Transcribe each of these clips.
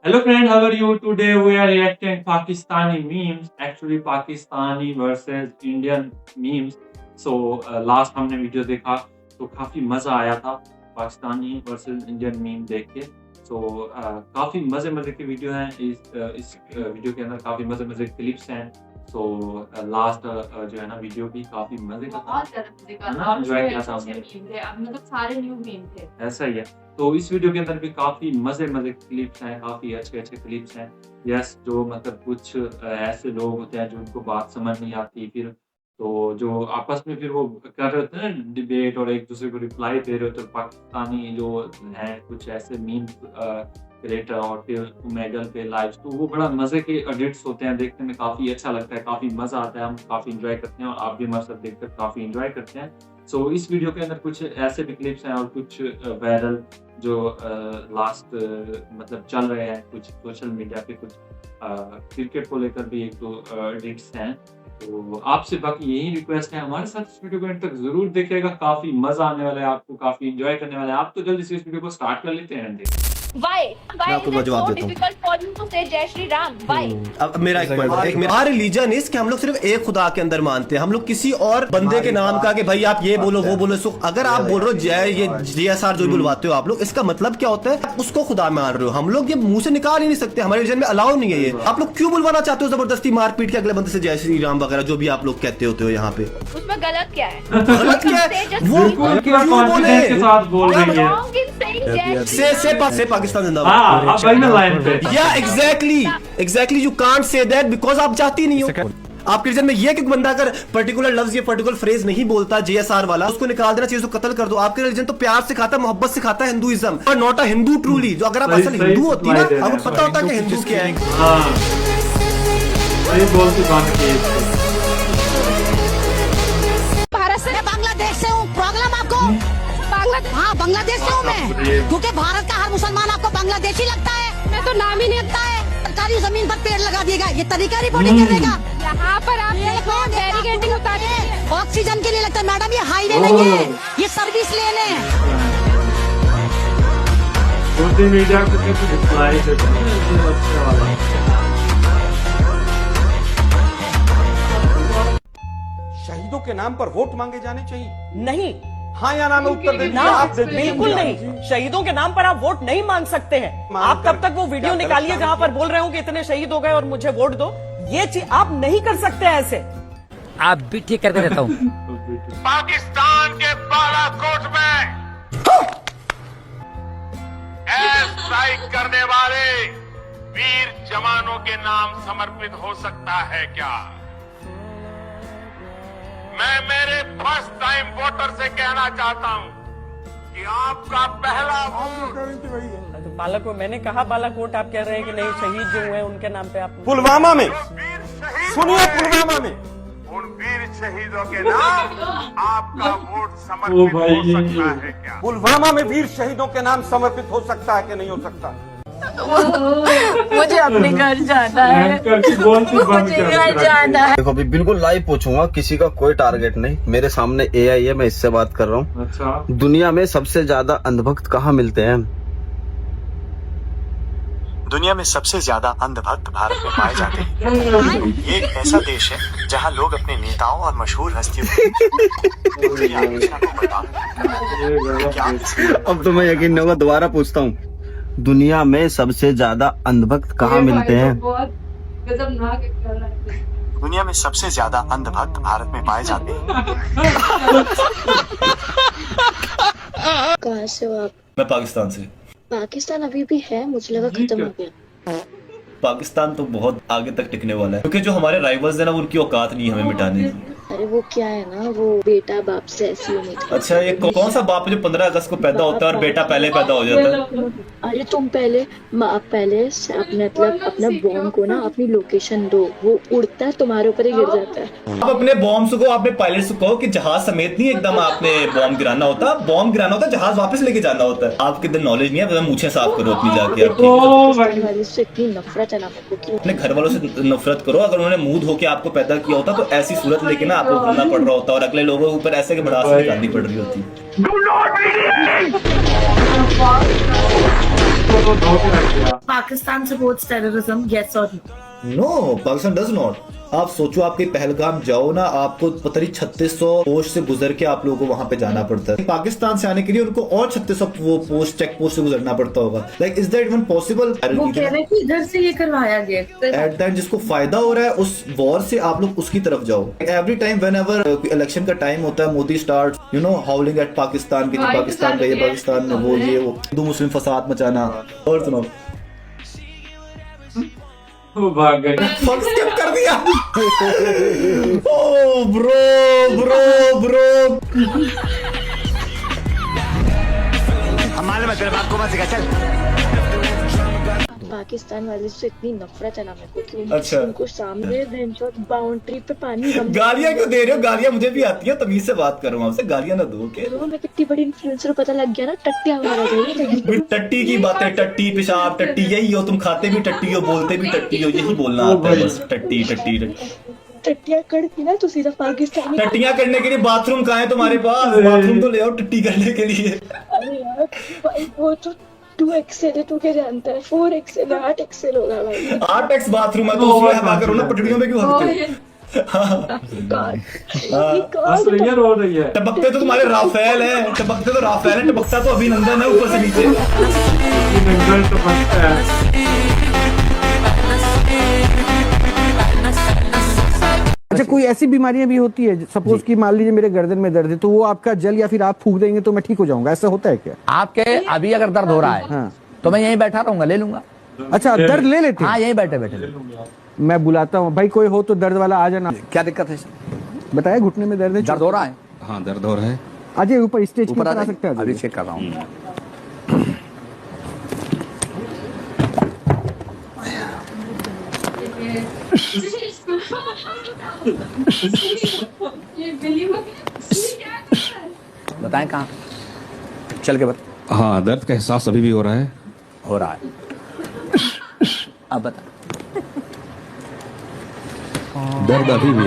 Hello friend, how are you? Today we are reacting Pakistani memes. Actually Pakistani versus Indian memes. So last हमने video देखा तो काफी मजा आया था पाकिस्तानी वर्सेस इंडियन मीम देख के. So काफी मजे की वीडियो हैं. इस वीडियो के अंदर काफी मजे क्लिप्स हैं. So लास्ट जो है ना वीडियो भी काफी मजे का था. बहुत ज्यादा मजे का है ना, था. enjoy किया था अच्छे हमने. मीम थे. अब मतलब सारे न्यू मीम थे. ऐसा ही है. तो इस वीडियो के अंदर भी काफी मजे क्लिप्स हैं, काफी अच्छे क्लिप्स हैं. यस, जो मतलब कुछ ऐसे लोग होते हैं जो उनको बात समझ नहीं आती, फिर तो जो आपस में फिर वो कर रहे होते हैं ना डिबेट और एक दूसरे को रिप्लाई दे रहे होते हैं. पाकिस्तानी जो हैं कुछ ऐसे मीम क्रिएटर और फिर ओमेगल पे लाइव, तो वो बड़ा मजे के एडिट्स होते हैं. देखने में काफी अच्छा लगता है, काफी मजा आता है. हम काफी इंजॉय करते हैं और आप भी हमारे साथ देखकर काफी इंजॉय करते हैं. सो इस वीडियो के अंदर कुछ ऐसे भी क्लिप्स हैं और कुछ वायरल जो लास्ट मतलब चल रहे हैं कुछ सोशल मीडिया पे. कुछ क्रिकेट को लेकर भी एक दो एडिट्स हैं. तो आपसे बाकी यही रिक्वेस्ट है, हमारे साथ इस वीडियो को एंड तक जरूर देखिएगा. काफी मजा आने वाला है आपको, काफी एंजॉय करने वाले हैं आप. तो जल्दी से इस वीडियो को स्टार्ट कर लेते हैं. Why is it so difficult for you to say जय श्री राम? Why? अब मेरा एक पॉइंट, हमारा रिलीजन इज कि हम लोग सिर्फ एक खुदा के अंदर मानते हैं. हम लोग किसी और बंदे के नाम का कि भाई आप ये बोलो वो बोलो. सो अगर आप बोल रहे हो जय, ये जीएसआर जो बुलवाते हो आप लोग, इसका मतलब क्या होता है? आप उसको खुदा मान रहे हो. हम लोग ये मुंह से निकाल ही नहीं सकते, हमारे रिलीजन में अलाउ नहीं है ये. आप लोग क्यों बुलवाना चाहते हो जबरदस्ती मार पीट के अगले बंदे से जय श्री राम वगैरह जो भी आप लोग कहते होते हो यहाँ पे? उसमें गलत क्या है? गलत क्या है? वो क्यों बोले के साथ बोल रही है. Wrong in saying जय श्री से पाकिस्तान जिंदाबाद. आप भाई ना लाइन पे. या exactly you can't say that because आप चाहती नहीं हो. आपके रीजन में ये कि बंदा अगर पर्टिकुलर लफ्ज या पर्टिकुलर फ्रेज नहीं बोलता जीएसआर वाला, उसको निकाल देना चाहिए, उसको कत्ल कर दो. आपके रिलीजन तो प्यार सिखाता है, मोहब्बत सिखाता है हिंदुइज्म, और नॉट अ हिंदू ट्रूली. जो अगर आप असल हिंदू होती ना, आपको पता होता है कि हिंदू क्या है. हाँ, सही बोलती बात की. भारत से, बांग्लादेश से हूँ. प्रॉब्लम आपको हाँ बांग्लादेश से हूँ मैं, क्योंकि भारत का हर मुसलमान आपको बांग्लादेशी लगता है. मैं तो नाम ही नहीं लगता है. सरकारी जमीन पर पेड़ लगा दिएगा, ये तरीका रिपोर्टिंग करेगा. यहाँ पर आप बैरिकेडिंग उतारिए. ऑक्सीजन के लिए लगता है मैडम, ये हाईवे नहीं है, ये सर्विस लेने. सोशल मीडिया को कैसे रिप्लाई करते हैं अच्छा वाला. शहीदों के नाम पर वोट मांगे जाने चाहिए? नहीं. हाँ या ना में उत्तर दे ना, बिल्कुल नहीं. शहीदों के नाम पर आप वोट नहीं मांग सकते हैं. आप तब तक वो वीडियो निकालिए जहां पर बोल रहे हो कि इतने शहीद हो गए और मुझे वोट दो. ये चीज आप नहीं कर सकते ऐसे. आप भी ठीक करके देता हूँ. पाकिस्तान के बालाकोट में एयर स्ट्राइक करने वाले वीर जवानों के नाम समर्पित हो सकता है क्या? मैं मेरे फर्स्ट टाइम वोटर से कहना चाहता हूं कि आपका पहला वोट तो बालाकोट, मैंने कहा बालाकोट, आप कह रहे हैं कि नहीं, शहीद जो हुए उनके नाम पे आप. पुलवामा में वीर शहीद, सुनिए, पुलवामा में उन वीर शहीदों के नाम आपका वोट समर्पित हो सकता है क्या? पुलवामा में वीर शहीदों के नाम समर्पित हो सकता है कि नहीं हो सकता? मुझे अपने घर जाना है. बोलती बंद मुझे घर जाना है. देखो अभी बिल्कुल लाइव पूछूंगा, किसी का कोई टारगेट नहीं. मेरे सामने एआई है, मैं इससे बात कर रहा हूँ. अच्छा, दुनिया में सबसे ज्यादा अंधभक्त कहाँ मिलते हैं? दुनिया में सबसे ज्यादा अंधभक्त भारत में पाए जाते हैं. ये एक ऐसा देश है जहां लोग अपने नेताओं और मशहूर हस्तियों की आलोचना को बताते. अब तो मैं यकीन नहीं होगा, दोबारा पूछता हूँ. दुनिया में सबसे ज्यादा अंधभक्त कहाँ मिलते हैं? बहुत गजबनाक है. दुनिया में सबसे ज्यादा अंधभक्त भारत में पाए जाते हैं. कहाँ से हो आप? मैं पाकिस्तान से. पाकिस्तान अभी भी है? मुझे लगा खत्म हो गया. पाकिस्तान तो बहुत आगे तक टिकने वाला है, क्योंकि जो हमारे राइवल्स है ना, उनकी औकात नहीं हमें मिटाने की. अरे वो क्या है ना, वो बेटा बाप से ऐसी उम्मीद. अच्छा, ये कौन सा बाप जो 15 अगस्त को पैदा होता है और बेटा पहले पैदा हो जाता है? अरे तुम पहले अपने मतलब अपना बॉम्ब को ना अपनी लोकेशन दो, वो उड़ता है तुम्हारे ऊपर ही गिर जाता है. आप अपने बॉम्ब को, अपने पायलट को कहो कि जहाज समेत नहीं एकदम आपने बॉम्ब गिराना होता. बॉम्ब गिराना होता, जहाज वापस लेके जाना होता है. आपके अंदर नॉलेज नहीं है, मुझे साफ करो अपनी जाके. इतनी नफरत है ना अपने घर वालों से नफरत करो. अगर उन्होंने मुंह धो के आपको पैदा किया होता तो ऐसी सूरत लेके ना आपको घूमना पड़ रहा होता और अगले लोगों के ऊपर ऐसे के भड़ास निकालनी पड़ रही होती. उसको तो धो के रख दिया। पाकिस्तान सपोर्ट्स टेररिज्म, यस और नो, पाकिस्तान डज नॉट। आप सोचो, आपके पहलगाम जाओ ना, आपको पता नहीं 3600 पोस्ट से गुजर के आप लोगों को वहां पे जाना पड़ता है। पाकिस्तान से आने के लिए उनको और 3600 वो पोस्ट चेक पोस्ट से गुजरना पड़ता होगा। Like is that even possible? वो कह रहे हैं कि इधर से ये करवाया गया। एट दैट जिसको फायदा हो रहा है उस वॉर से, आप लोग उसकी तरफ जाओ। Every time whenever election का टाइम होता है, Modi start howling at Pakistan की, पाकिस्तान का ये, पाकिस्तान में वो, ये वो, हिंदू मुस्लिम फसाद मचाना। और सुनो, भाग गए, स्किप कर दिया। ओ ब्रो हमारे में तेरे बाप को मत सिखा, चल। पाकिस्तान वाले से इतनी नफरत है ना मेरे को कि अच्छा। उनको सामने बाउंड्री पे पानी गालियां क्यों दे रहे हो? गालियां मुझे भी आती है, तमीज से बात कर रहा हूँ आपसे, गालियां ना दो के। मैं कितनी बड़ी इन्फ्लुएंसर पता लग गया ना, टट्टिया मारा जाएगी। टट्टी की बातें, टट्टी पेशाब, टट्टी यही हो, तुम खाते भी टट्टी हो, बोलते भी टट्टी हो, यही बोलना आता है बस। टट्टी टट्टी टट्टिया कड़ती ना तो सीधा पाकिस्तानी। टट्टियां करने के लिए बाथरूम कहाँ है तुम्हारे पास? बाथरूम तो ले आओ टट्टी करने के लिए। अरे यार भाई, वो तो 2XL है, तू क्या जानता है? 4XL 8XL होगा भाई। 8X बाथरूम है तो उसमें हवा करो ना, पटड़ियों में क्यों हकते हो रही है। टपकते तो तुम्हारे राफेल है, टपकते तो राफेल है, टपकता तो अभिनंदन है ऊपर से नीचे। अच्छा, कोई ऐसी बीमारियां भी होती है, सपोज कि मान लीजिए मेरे गर्दन में दर्द है, तो वो आपका जल या फिर आप फूंक देंगे तो मैं ठीक हो जाऊंगा, ऐसा होता है क्या? आपके अभी अगर दर्द हो रहा है, हाँ, तो मैं यहीं बैठा रहूंगा, ले लूंगा। अच्छा, दर्द ले लेते हैं? हाँ, यहीं बैठे बैठे मैं बुलाता हूँ भाई, कोई हो तो दर्द वाला आ जाना। क्या दिक्कत है? बताया घुटने में दर्द है, दर्द हो रहा है? हाँ, दर्द हो रहा है। अजय ऊपर स्टेज पर आ सकता है? अभी चेक कर रहा हूँ। बताएं कहाँ? चल के बता। हाँ, दर्द का एहसास अभी भी हो रहा है। हो रहा है। अब बता। दर्द अभी भी।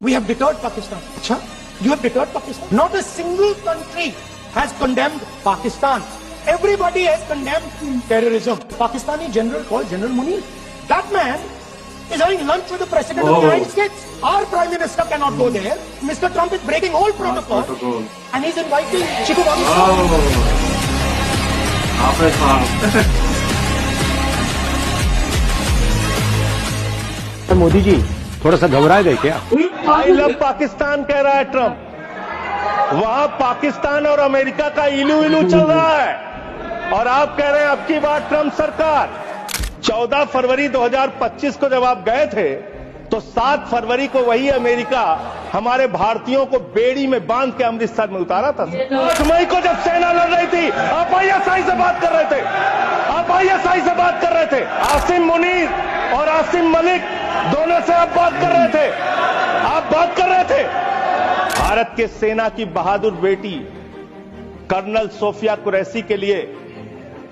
We have deterred Pakistan. अच्छा, you have deterred Pakistan. Not a single country has condemned Pakistan. Everybody has condemned terrorism. Pakistani general called General Munir. That man is having lunch with the President of the United States. Our Prime Minister cannot go there. Mr. Trump is breaking all protocol. And he's inviting Chico Modi ji थोड़ा सा घबरा गए क्या? I love Pakistan कह रहा है Trump. वहां पाकिस्तान और अमेरिका का इलू इलू चल रहा है और आप कह रहे हैं अब की बार ट्रम्प सरकार। 14 फरवरी 2025 को जब आप गए थे तो 7 फरवरी को वही अमेरिका हमारे भारतीयों को बेड़ी में बांध के अमृतसर में उतारा था। 8 मई को जब सेना लड़ रही थी, आप आईएसआई से बात कर रहे थे, आप आईएसआई से बात कर रहे थे। आसिम मुनीर और आसिम मलिक दोनों से आप बात कर रहे थे, आप बात कर रहे थे। भारत के सेना की बहादुर बेटी कर्नल सोफिया कुरैशी के लिए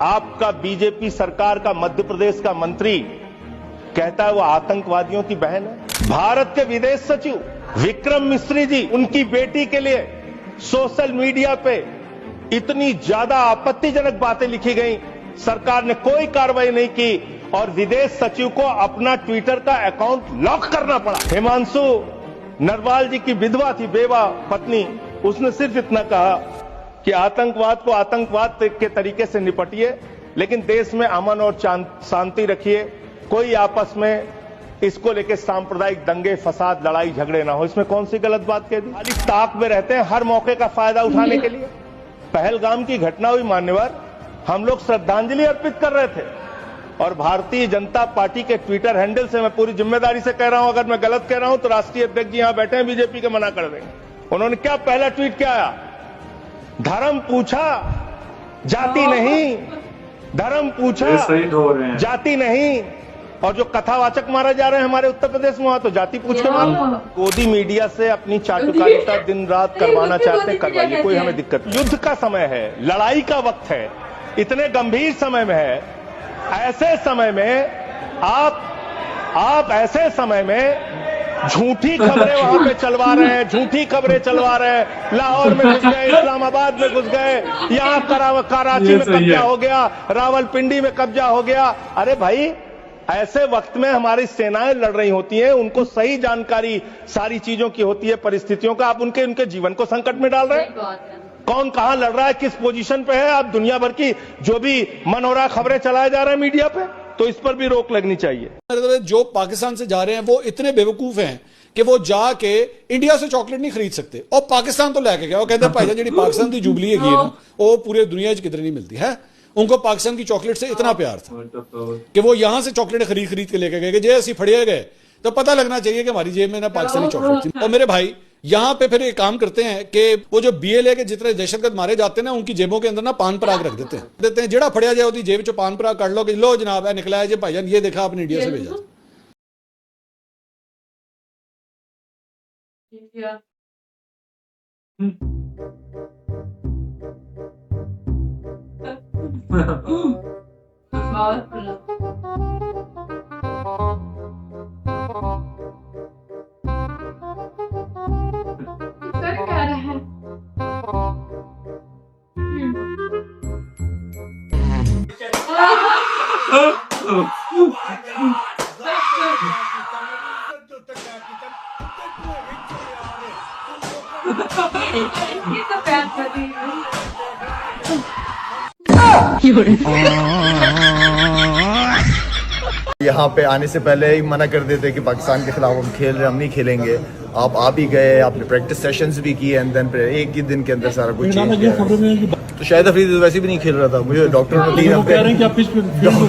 आपका बीजेपी सरकार का मध्य प्रदेश का मंत्री कहता है वो आतंकवादियों की बहन है। भारत के विदेश सचिव विक्रम मिस्री जी, उनकी बेटी के लिए सोशल मीडिया पे इतनी ज्यादा आपत्तिजनक बातें लिखी गई, सरकार ने कोई कार्रवाई नहीं की और विदेश सचिव को अपना ट्विटर का अकाउंट लॉक करना पड़ा। हिमांशु नरवाल जी की विधवा थी, बेवा पत्नी, उसने सिर्फ इतना कहा कि आतंकवाद को आतंकवाद के तरीके से निपटिए, लेकिन देश में अमन और शांति रखिए, कोई आपस में इसको लेके सांप्रदायिक दंगे फसाद लड़ाई झगड़े ना हो। इसमें कौन सी गलत बात कह दी? खाली ताक में रहते हैं हर मौके का फायदा उठाने के लिए। पहलगाम की घटना हुई मान्यवर, हम लोग श्रद्धांजलि अर्पित कर रहे थे और भारतीय जनता पार्टी के ट्विटर हैंडल से, मैं पूरी जिम्मेदारी से कह रहा हूं, अगर मैं गलत कह रहा हूं तो राष्ट्रीय अध्यक्ष जी यहां बैठे हैं बीजेपी के, मना कर देंगे। उन्होंने क्या पहला ट्वीट क्या आया? धर्म पूछा जाति नहीं, धर्म पूछा जाति नहीं। और जो कथावाचक मारे जा रहे हैं हमारे उत्तर प्रदेश में, वहां तो जाति पूछ के मार। मोदी मीडिया से अपनी चाटुकारिता दिन रात करवाना चाहते हैं, करवाइए, कोई हमें दिक्कत नहीं। युद्ध का समय है, लड़ाई का वक्त है, इतने गंभीर समय में है। ऐसे समय में आप ऐसे समय में झूठी खबरें वहां पे चलवा रहे हैं, झूठी खबरें चलवा रहे हैं। लाहौर में घुस गए, इस्लामाबाद में घुस गए, यहाँ कराची में कब्जा हो गया, रावलपिंडी में कब्जा हो गया। अरे भाई, ऐसे वक्त में हमारी सेनाएं लड़ रही होती हैं, उनको सही जानकारी सारी चीजों की होती है, परिस्थितियों का। आप उनके जीवन को संकट में डाल रहे हैं। कौन कहां लड़ रहा है, किस पोजीशन पे है। आप दुनिया भर की जो भी मन हो रहा खबरें चलाए जा रहे हैं मीडिया पे, तो इस पर भी रोक लगनी चाहिए। जो पाकिस्तान से जा रहे हैं वो इतने बेवकूफ हैं कि वो जाके इंडिया से चॉकलेट नहीं खरीद सकते, और पाकिस्तान तो लेके गया। वो कहते हैं भाईजान जी पाकिस्तान की जुबली है ना, वो पूरे दुनिया किधर नहीं मिलती है। उनको पाकिस्तान की चॉकलेट से इतना प्यार था कि वो यहां से चॉकलेट खरीद के लेके गए। जे ऐसी फड़े गए तो पता लगना चाहिए कि हमारी जेब में ना पाकिस्तानी चॉकलेट थी। और मेरे भाई यहाँ पे फिर एक काम करते हैं कि वो जो BLA के जितने दहशतगर्द मारे जाते हैं ना, उनकी जेबों के अंदर ना पान पराग रख देते हैं। जेड़ा फड़िया जाए जेब चो पान पराग काट लो कि लो जनाब है निकला है जी भाईजान, ये देखा आपने इंडिया से भेजा। यहाँ पे आने से पहले ही मना कर देते कि पाकिस्तान के खिलाफ हम खेल रहे, हम नहीं खेलेंगे। आप आ भी गए, आपने प्रैक्टिस सेशंस भी किए, एंड देन एक ही दिन के अंदर सारा कुछ चेंज किया। तो शाहिद अफरीदी तो वैसे भी नहीं खेल रहा था। मुझे डॉक्टरों ने 3 हफ्ते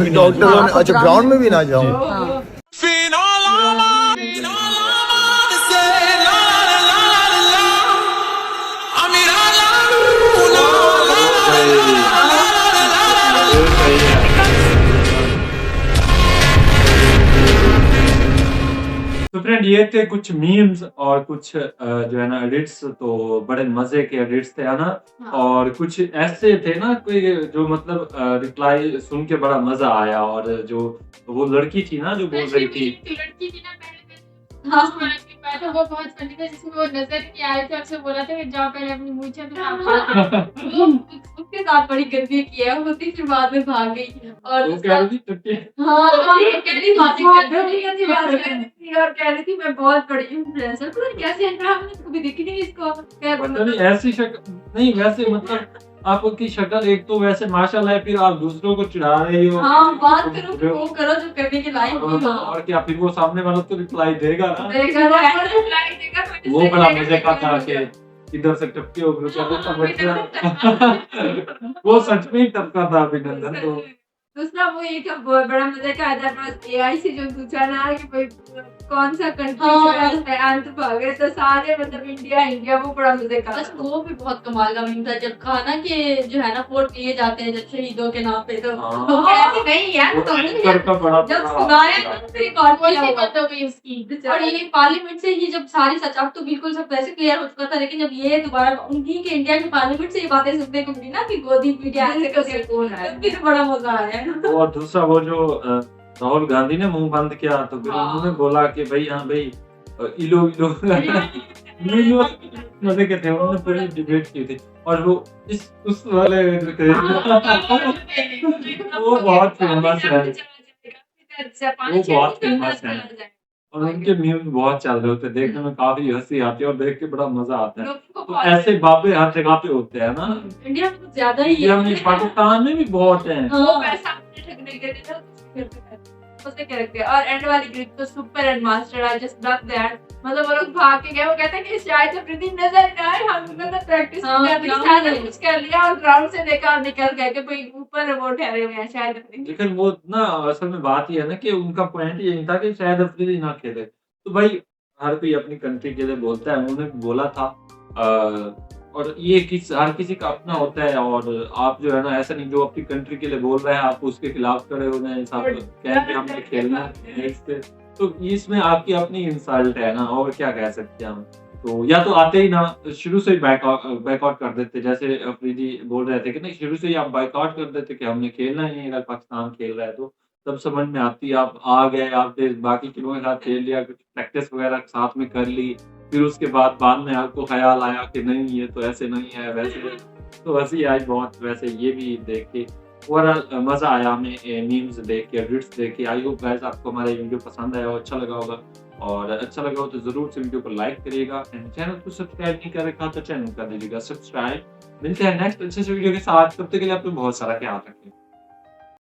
डॉक्टरों ने, अच्छा ग्राउंड में भी ना जाऊँ। तो फ्रेंड ये थे कुछ मीम्स और कुछ जो है ना एडिट्स, तो बड़े मजे के एडिट्स थे है ना। और कुछ ऐसे थे ना कोई जो मतलब रिप्लाई सुन के बड़ा मजा आया। और जो वो लड़की थी ना जो बोल रही थी, लड़की थी ना पहले तो वो बहुत फनी था, जिसमें वो नजर के आए थे, उससे बोला था कि जाओ पहले अपनी मूंछें तो उसके साथ बड़ी गंदी किया है होती, फिर बाद में भाग गई। और वो कह रही थी और कह रही थी मैं बहुत बड़ी इन्फ्लुएंसर, पता नहीं कैसे मैंने कभी देखी नहीं इसको। पता नहीं ऐसी शक्ल नहीं, वैसे मतलब आपकी शक्ल एक तो वैसे माशाल्लाह है, फिर आप दूसरों को चिढ़ा रही हो। हाँ, बात करो वो करो जो करने के लायक हो। और क्या फिर वो सामने वाला तो रिप्लाई देगा ना, रिप्लाई देगा। वो बड़ा मजे का था कि इधर से टपके हो वो सच में ही टपका था अभिनंदन। तो दूसरा वो ये था बड़ा मजे का हैदराबाद AI से जो पूछा ना कि भाई कौन सा कंट्री है अंत भाग गए, तो सारे मतलब इंडिया वो बड़ा मजे का। बस वो भी बहुत कमाल का मीम था जब कहा ना कि जो है ना वोट लिए जाते हैं जब शहीदों के नाम पे, तो नहीं यार जब सुनाया तो फिर बात हो गई उसकी। और ये पार्लियामेंट से ही जब सारी सच, अब तो बिल्कुल सब वैसे क्लियर हो चुका था, लेकिन जब ये दोबारा उन्हीं के इंडिया के पार्लियामेंट से ये बातें सुनने को मिली ना कि गोदी पीटे ऐसे कौन है, फिर बड़ा मजा आया। और दूसरा वो जो राहुल गांधी ने मुंह बंद किया तो फिर उन्होंने बोला कि भाई हाँ भाई इलो मजे के थे, उन्होंने पूरी डिबेट की थी। और वो उस वाले वो बहुत फेमस है, वो बहुत फेमस है और उनके मीम्स बहुत चल रहे होते हैं, देखने में काफी हंसी आती है और देख के बड़ा मजा आता है। तो ऐसे बाबे हर जगह पे होते हैं ना, इंडिया में कुछ ज्यादा ही है, पाकिस्तान में भी बहुत है। वो पैसा ठगने के लिए उसने क्या रखते हैं। और एंड वाली ग्रिप तो super and master I just love that, मतलब वो लोग भाग के गए, वो कहते हैं कि शायद अफरीदी नजर ना आए, हम लोगों ने प्रैक्टिस कुछ कर लिया और ग्राउंड से देखा निकल गए कि भाई ऊपर वो ठहरे हुए हैं शायद अफरीदी। लेकिन वो ना असल में बात ये है ना कि उनका पॉइंट यही था कि शायद अफरीदी ना खेले। तो भाई हर कोई अपनी कंट्री के लिए बोलता है, उन्होंने बोला था और ये हर किसी का अपना होता है। और आप जो है ना ऐसा नहीं जो अपनी कंट्री के लिए बोल रहे हैं आप उसके खिलाफ खड़े हो गए, सब कह के हमने खेलना है इससे, तो इसमें आपकी अपनी इंसल्ट है ना, और क्या कह सकते हैं हम। तो या तो आते ही ना, शुरू से ही बैकआउट कर देते, जैसे अफरीदी बोल रहे थे कि नहीं शुरू से ही आप बैकआउट कर देते कि हमने खेलना ही नहीं अगर पाकिस्तान खेल रहा है तो तब समझ में आती है। आप आ गए, आपने बाकी के लोगों के साथ खेल लिया, कुछ प्रैक्टिस वगैरह साथ में कर ली, फिर उसके बाद में आपको ख्याल आया कि नहीं ये तो ऐसे नहीं है, वैसे तो हंसी आई बहुत। वैसे ये भी देख के ओवरऑल मज़ा आया हमें, मीम्स देख के, एडिट्स देख के। आई होप गाइस आपको हमारा वीडियो पसंद आया हो, अच्छा लगा होगा, और अच्छा लगा हो तो ज़रूर से वीडियो को लाइक करिएगा, एंड चैनल को सब्सक्राइब नहीं कर रखा तो चैनल कर दीजिएगा सब्सक्राइब। मिलते हैं नेक्स्ट अच्छे से वीडियो के साथ, तब तक के लिए आपको बहुत सारा ख्याल रखें।